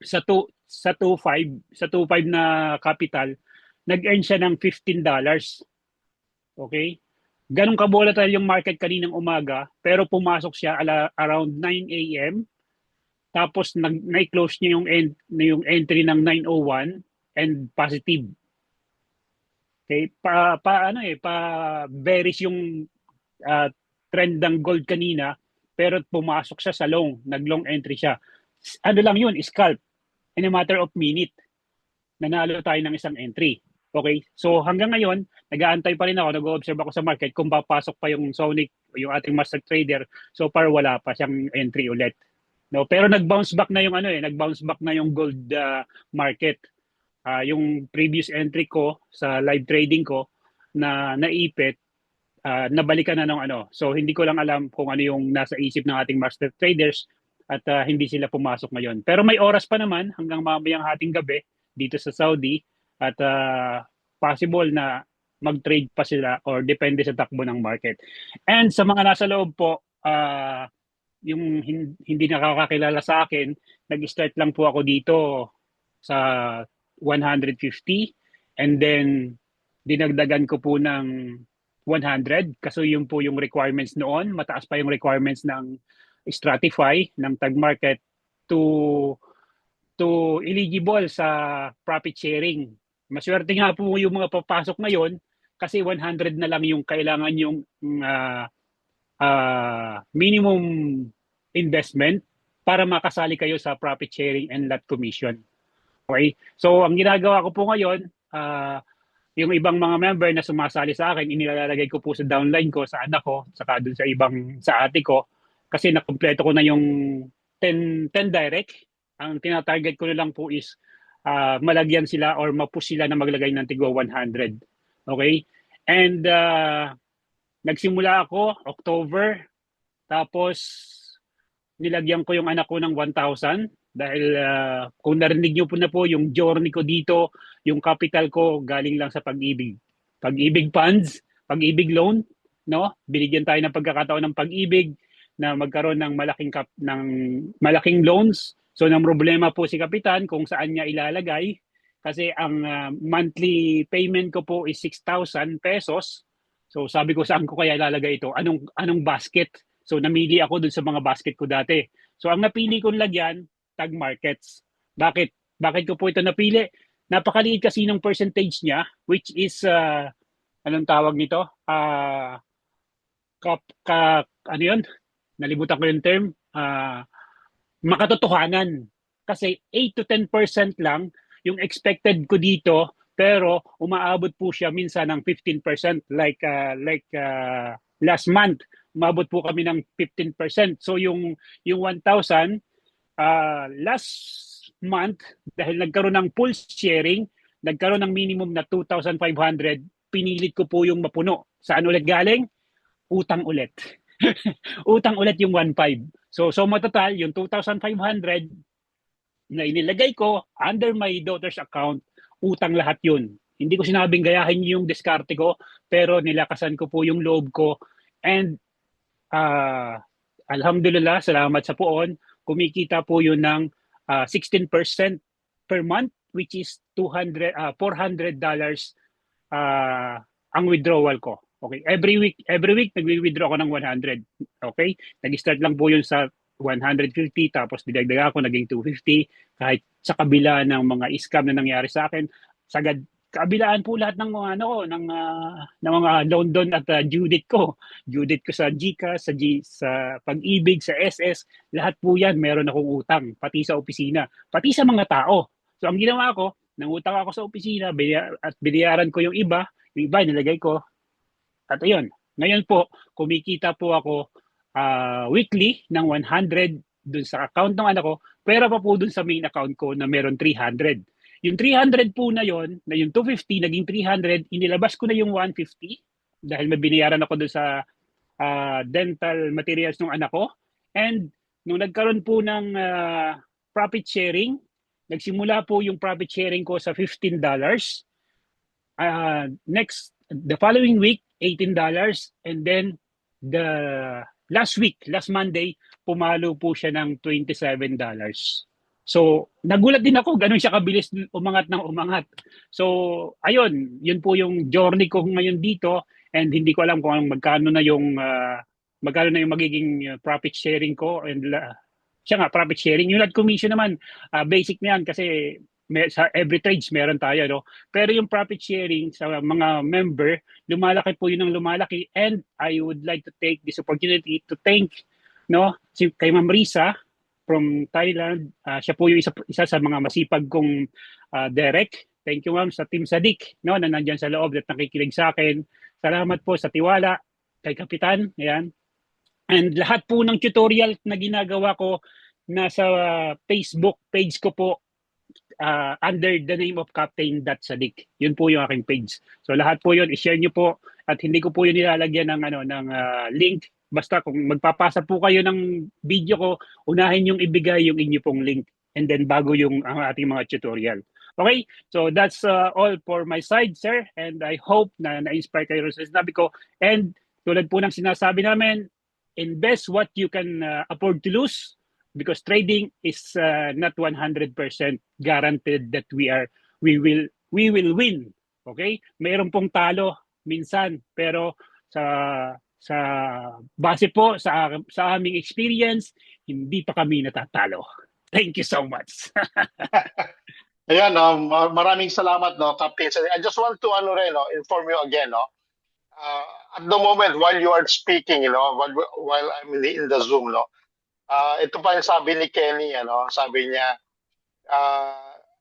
sa 2.5 na capital, nag-earn siya ng $15. Okay? Ganun ka volatile yung market kaninang umaga, pero pumasok siya around 9 a.m. Tapos na-close niya yung entry ng 9:01 and positive. Okay? Pa bearish yung uh, trend ng gold kanina, pero pumasok siya sa long, nag-long entry siya. Ano lang yun, scalp. In a matter of minute, nanalo tayo ng isang entry. Okay? So hanggang ngayon, nag-aantay pa rin ako, nag-observe ako sa market kung papasok pa yung Sonic, yung ating master trader. So far wala pa siyang entry ulit. No, pero nag-bounce back na yung nag-bounce back na yung gold market. Yung previous entry ko sa live trading ko na naipit, nabalikan na ng ano. So hindi ko lang alam kung ano yung nasa isip ng ating master traders at hindi sila pumasok ngayon. Pero may oras pa naman hanggang mamayang hating gabi dito sa Saudi at possible na mag-trade pa sila or depende sa takbo ng market. And sa mga nasa loob po, yung hindi nakakakilala sa akin, nag-start lang po ako dito sa 150 and then dinagdagan ko po ng 100 kasi yun po yung requirements noon. Mataas pa yung requirements ng Stratify, ng tag market to eligible sa profit sharing. Maswerte nga po yung mga papasok ngayon kasi 100 na lang yung kailangan yung minimum investment para makasali kayo sa profit sharing and lot commission. Okay? So, ang ginagawa ko po ngayon, yung ibang mga member na sumasali sa akin, inilalagay ko po sa downline ko, sa anak ko, saka dun sa ate ko, kasi nakumpleto ko na yung 10 direct. Ang tinatarget ko na lang po is malagyan sila or mapush sila na maglagay ng tigo 100. Okay? And nagsimula ako October, tapos nilagyan ko yung anak ko ng 1,000 dahil kung narinig niyo po na po yung journey ko dito, yung capital ko galing lang sa Pag-ibig. Pag-ibig funds, Pag-ibig loan, no? Binigyan tayo ng pagkakataon ng Pag-ibig na magkaroon ng malaking loans. So nang problema po si Kapitan kung saan niya ilalagay kasi ang monthly payment ko po is 6,000 pesos. So sabi ko saan ko kaya ilalagay ito? Anong basket? So namili ako dun sa mga basket ko dati. So ang napili kong lagyan, tag markets. Bakit? Bakit ko po ito napili? Napakaliit kasi ng percentage niya, which is, anong tawag nito? Ano yun? Nalimutan ko yung term. Makatotohanan. Kasi 8 to 10% lang yung expected ko dito, pero umaabot po siya minsan ng 15%, like last month umabot po kami ng 15%. So yung 1,000 last month dahil nagkaroon ng pulse sharing, nagkaroon ng minimum na 2,500, pinilit ko po yung mapuno. Saan ulit galing? Utang ulit. Utang ulit yung 1,500. So matotal, yung 2,500 na inilagay ko under my daughter's account, utang lahat yun. Hindi ko sinabing gayahin yung diskarte ko, pero nilakasan ko po yung loob ko. And alhamdulillah, salamat sa poon, kumikita po yun ng 16% per month, which is $400 ang withdrawal ko. Okay, every week nagwi-withdraw ako ng 100. Okay? Nag-start lang po yun sa 150 tapos dinagdaga ako naging 250 kahit sa kabila ng mga scam na nangyari sa akin. Sagad kabilaan po lahat ng mga ng mga London at Judith ko. Judith ko sa GCash, sa Pag-ibig, sa SS, lahat po 'yan meron akong utang, pati sa opisina, pati sa mga tao. So ang ginawa ko, nangutang ako sa opisina at binayaran ko yung iba nilagay ko. At ayun, ngayon po, kumikita po ako weekly ng 100 dun sa account ng anak ko, pero pa po dun sa main account ko na meron 300. Yung 300 po na yon, na yung 250 naging 300, inilabas ko na yung 150 dahil may binayaran ako dun sa dental materials ng anak ko. And nung nagkaroon po ng profit sharing, nagsimula po yung profit sharing ko sa $15. The following week, $18, and then the last Monday, pumalo po siya ng $27. So, nagulat din ako, ganun siya kabilis umangat ng umangat. So, ayun, yun po yung journey ko ngayon dito and hindi ko alam kung magkano na yung magiging profit sharing ko and siya nga profit sharing. Yung ad commission naman, basic na yan kasi sa every trades meron tayo, no? Pero yung profit sharing sa mga member, lumalaki po yun ng lumalaki and I would like to take this opportunity to thank no si kay Ma'am Risa from Thailand. Siya po yung isa sa mga masipag kong direct. Thank you ma'am sa Team Sadik no, na nandyan sa loob at nakikinig sa akin. Salamat po sa tiwala kay Kapitan. Ayan. And lahat po ng tutorial na ginagawa ko nasa Facebook page ko po under the name of Captain Sadik. Yun po yung aking page. So lahat po yun, i-share nyo po at hindi ko po yun nilalagyan ng link. Basta kung magpapasa po kayo ng video ko, unahin yung ibigay yung inyo pong link and then bago yung ating mga tutorial. Okay? So that's all for my side, sir. And I hope na na-inspire kayo sa sinabi ko. And tulad po ng sinasabi namin, invest what you can afford to lose because trading is not 100% guaranteed that we will win. Okay? Mayroon pong talo minsan pero sa base po sa aming experience, hindi pa kami natatalo. Thank you so much. Ayan, maraming salamat, no, Captain. I just want to inform you again, no. At the moment while you are speaking, while I'm in the Zoom, no. Ito pa yung sabi ni Kenny, sabi niya,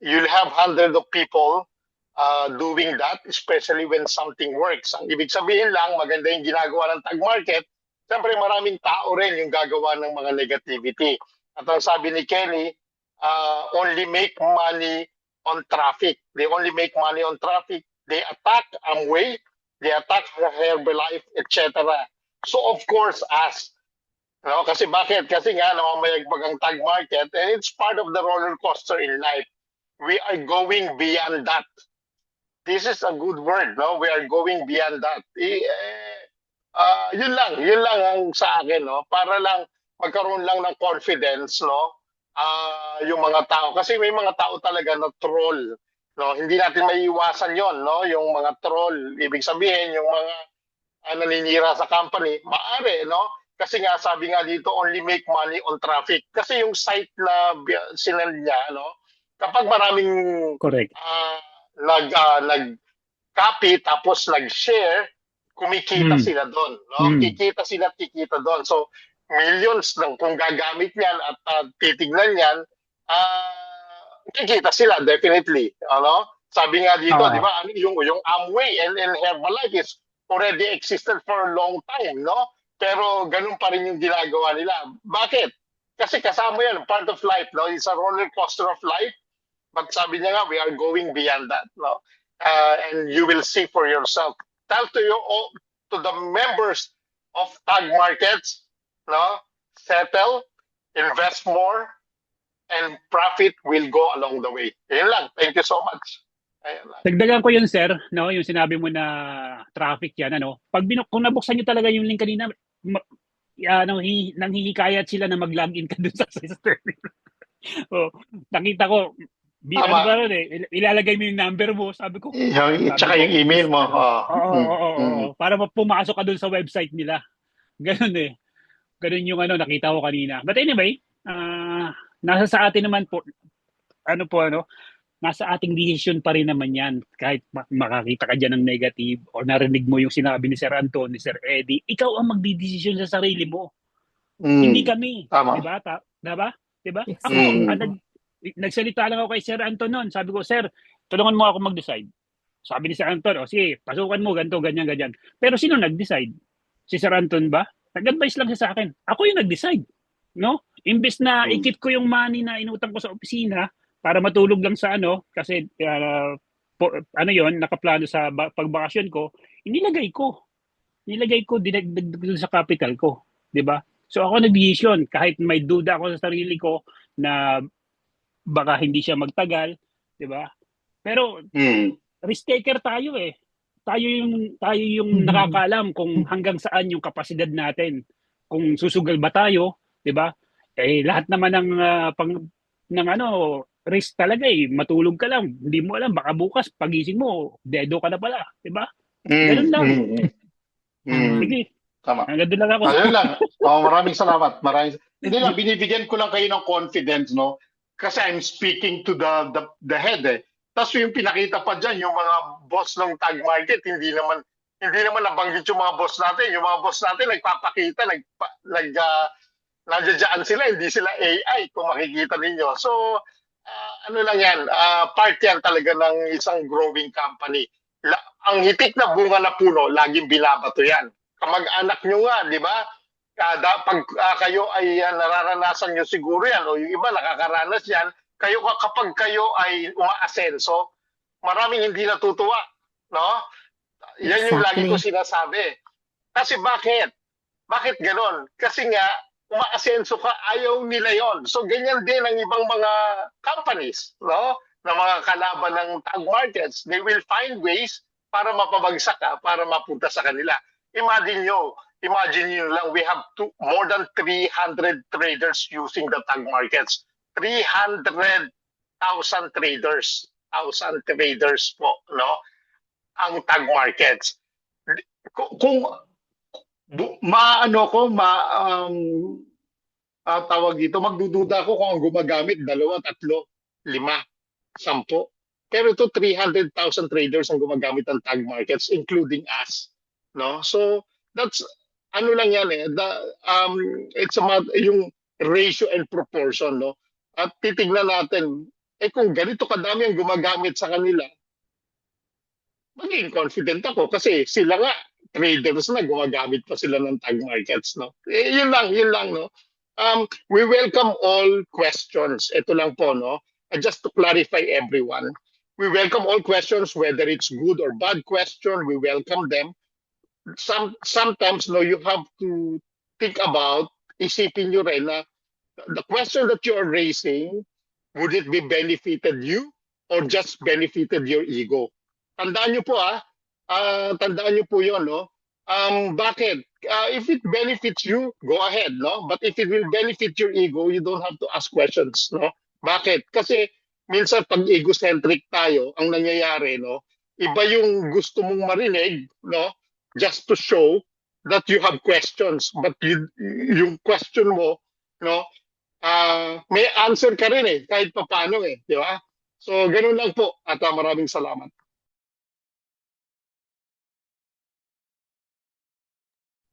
you'll have hundreds of people doing that, especially when something works. Ang ibig sabihin lang, maganda yung ginagawa ng tag market, siyempre maraming tao rin yung gagawa ng mga negativity. At ang sabi ni Kenny, only make money on traffic. They only make money on traffic. They attack Amway, they attack Herbalife, etc. So of course, kasi bakit? Kasi nga, namamayagpag ang tag market and it's part of the roller coaster in life. We are going beyond that. This is a good word, no? We are going beyond that. Yun lang ang sa akin, no? Para lang magkaroon lang ng confidence, no? Yung mga tao. Kasi may mga tao talaga na troll, no? Hindi natin maiiwasan yon, no? Yung mga troll, ibig sabihin, yung mga naninira sa company, maaari, no? Kasi nga, sabi nga dito, only make money on traffic. Kasi yung site na sinel niya, no? Kapag maraming Correct. nag-copy tapos nag-share, kumikita sila doon. No? Kikita doon. So, millions lang kung gagamit yan at titignan yan, kikita sila, definitely. Ano? Sabi nga dito, di ba, yung Amway and Herbalife is already existed for a long time, no? Pero ganun pa rin yung ginagawa nila. Bakit? Kasi kasama yan, part of life, no? It's a roller coaster of life. But sabi niya nga, we are going beyond that, no? And you will see for yourself. Tell to the members of tag markets, no? Settle, invest more, and profit will go along the way. Yun lang. Thank you so much. Dagdagan ko yun, sir, no, yung sinabi mo na traffic yan, ano. Kung nabuksan niyo talaga yung link kanina, nanghihikayat sila na mag-login ka dun sa system. Nakita ko, ilalagay mo yung number mo, sabi ko. Tsaka yung email mo. Para pumasok ka dun sa website nila. Ganun eh. Ganun yung nakita ko kanina. But anyway, nasa sa atin naman po, nasa ating decision pa rin naman yan. Kahit makakita ka dyan ng negative or narinig mo yung sinabi ni Sir Anton, ni Sir Eddie, ikaw ang magdidesisyon sa sarili mo. Hindi kami. Tama. Diba? Ako, nagsalita lang ako kay Sir Anton noon. Sabi ko, Sir, tulungan mo ako mag-decide. Sabi ni Sir Anton, sige, pasukan mo, ganito, ganyan. Pero sino nag-decide? Si Sir Anton ba? Nag-advise lang siya sa akin. Ako yung nag-decide. No? Imbes na i-keep ko yung money na inutang ko sa opisina, para matulog lang sa kasi nakaplano sa pagbakasyon ko, inilagay ko dinagdag sa capital ko, 'di ba? So ako nag-decision kahit may duda ako sa sarili ko na baka hindi siya magtagal, 'di ba? Pero risk taker tayo eh. Tayo yung nakakaalam kung hanggang saan yung kapasidad natin. Kung susugal ba tayo, 'di ba? Lahat naman ng ng risk talaga eh. Matulog ka lang, hindi mo alam, baka bukas pagising mo, dedo ka na pala, 'di ba? Mm, Ganun lang. mm, mm, mm. Sige, Tama. hanggang doon lang ako. Ayun lang. Oh, maraming salamat. Hindi lang, binibigyan ko lang kayo ng confidence, no? Kasi I'm speaking to the head, eh. Tapos yung pinakita pa dyan, yung mga boss ng tag market, hindi naman nabanggit yung mga boss natin. Yung mga boss natin nagpapakita, nandiyan sila, hindi sila AI kung makikita ninyo. So, ano lang yan, part yan talaga ng isang growing company. Ang hitik na bunga na puno, laging binabato yan. Kamag-anak nyo nga, di ba? Pag kayo ay nararanasan nyo siguro yan, o yung iba nakakaranas yan, kapag kayo ay umaasenso, maraming hindi natutuwa. No? Yan yung lagi ko Exactly. sinasabi. Kasi bakit? Bakit ganon? Kasi nga, umaasenso ka, ayaw nila yon. So, ganyan din ang ibang mga companies, no? Na mga kalaban ng tag markets. They will find ways para mapabagsak ka, para mapunta sa kanila. Imagine nyo lang, we have more than 300 traders using the tag markets. 300,000 traders. 1,000 traders po, no? Ang tag markets. Kung maano ko tawag dito, magdududa ako kung ang gumagamit 2, 3, 4, 5. Pero ito 300,000 traders ang gumagamit ng tag markets including us, no? So that's ano lang yan eh, it's about yung ratio and proportion, no? At titignan natin kung ganito kadami ang gumagamit sa kanila, maging confident ako kasi sila nga traders na gumagamit pa sila ng tag markets, no? Yun lang, no? We welcome all questions. Ito lang po, no? Just to clarify everyone, we welcome all questions, whether it's good or bad question, we welcome them. Sometimes, no, you have to think about, isipin nyo rin na the question that you are raising, would it be benefited you or just benefited your ego? Tandaan nyo po tandaan nyo po yun, no? Bakit? If it benefits you, go ahead, no? But if it will benefit your ego, you don't have to ask questions, no? Bakit? Kasi minsan pag egocentric tayo, ang nangyayari, no? Iba yung gusto mong marinig, no? Just to show that you have questions, but yung question mo, no? May answer ka rin kahit papaano di ba? So, ganun lang po at maraming salamat.